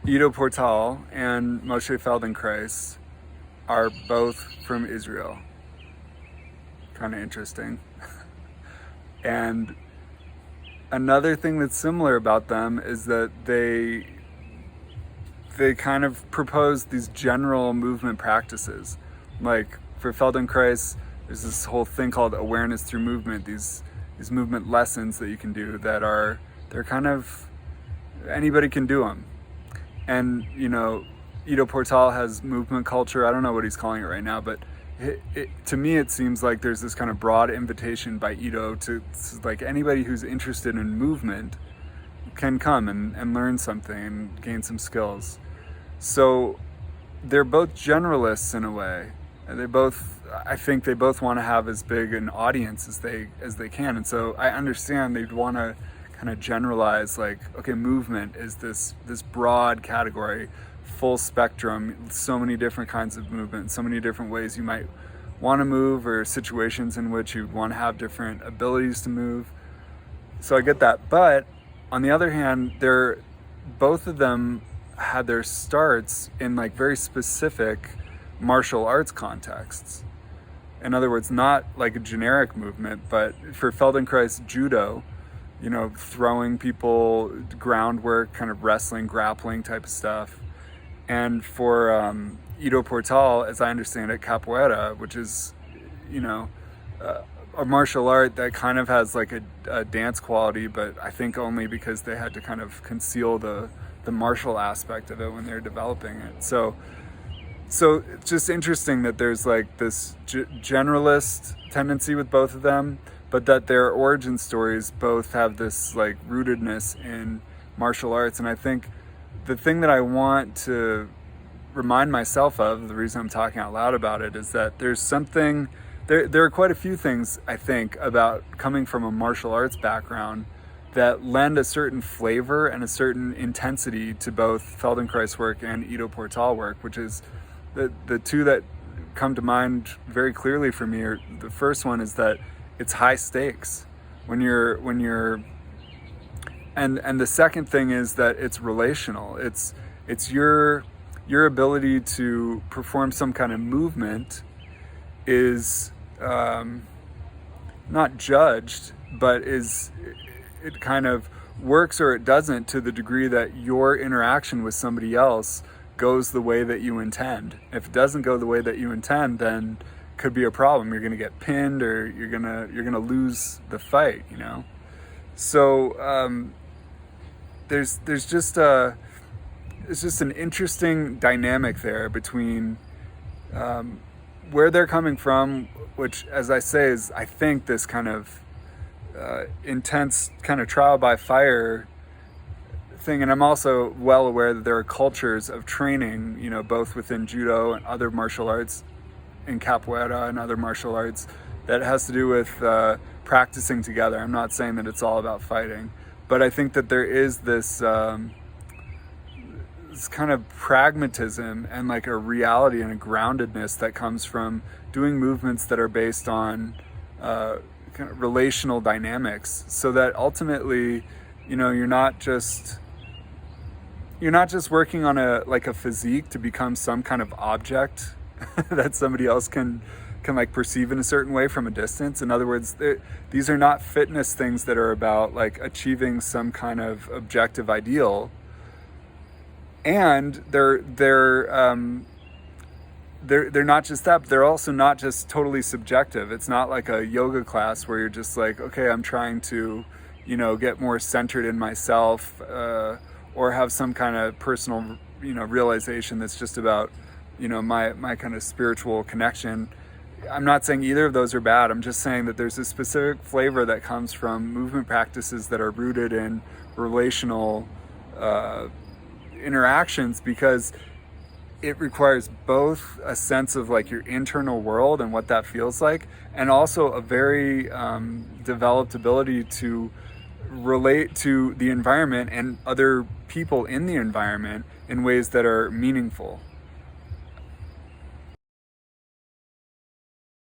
Ido Portal and Moshe Feldenkrais are both from Israel. Kind of interesting. And another thing that's similar about them is that they kind of propose these general movement practices. Like for Feldenkrais, there's this whole thing called awareness through movement. These movement lessons that you can do they're kind of anybody can do them. And Ido Portal has movement culture. I don't know what he's calling it right now, but to me it seems like there's this kind of broad invitation by Ido to like anybody who's interested in movement can come and learn something and gain some skills. So they're both generalists in a way. I think they both want to have as big an audience as they can. And so I understand they'd want to kind of generalize, like, okay, movement is this broad category, full spectrum, so many different kinds of movement, so many different ways you might want to move, or situations in which you want to have different abilities to move. So I get that. But on the other hand, both of them had their starts in like very specific martial arts contexts. In other words, not like a generic movement, but for Feldenkrais, judo, throwing people, groundwork, kind of wrestling, grappling type of stuff. And for Ido Portal, as I understand it, capoeira, which is, a martial art that kind of has like a dance quality, but I think only because they had to kind of conceal the martial aspect of it when they're developing it. So it's just interesting that there's like this generalist tendency with both of them, but that their origin stories both have this like rootedness in martial arts. And I think the thing that I want to remind myself of, the reason I'm talking out loud about it, is that there's something, there are quite a few things I think about coming from a martial arts background that lend a certain flavor and a certain intensity to both Feldenkrais work and Ido Portal work, which is the two that come to mind very clearly for me. The first one is that it's high stakes when you're and the second thing is that it's relational. It's your ability to perform some kind of movement is not judged, but it kind of works or it doesn't, to the degree that your interaction with somebody else goes the way that you intend. If it doesn't go the way that you intend, then could be a problem. You're going to get pinned, or you're going to lose the fight, So there's just it's just an interesting dynamic there between where they're coming from, which, as I say, is, I think, this kind of intense kind of trial by fire thing. And I'm also well aware that there are cultures of training, both within judo and other martial arts, in capoeira and other martial arts, that has to do with practicing together. I'm not saying that it's all about fighting, but I think that there is this kind of pragmatism and like a reality and a groundedness that comes from doing movements that are based on kind of relational dynamics, so that ultimately, you're not just working on a physique to become some kind of object that somebody else can like perceive in a certain way from a distance. In other words, these are not fitness things that are about like achieving some kind of objective ideal. And they're not just that, but they're also not just totally subjective. It's not like a yoga class where you're just like, okay, I'm trying to, get more centered in myself, or have some kind of personal, realization that's just about, my kind of spiritual connection. I'm not saying either of those are bad. I'm just saying that there's a specific flavor that comes from movement practices that are rooted in relational interactions, because it requires both a sense of like your internal world and what that feels like, and also a very developed ability to relate to the environment and other people in the environment in ways that are meaningful.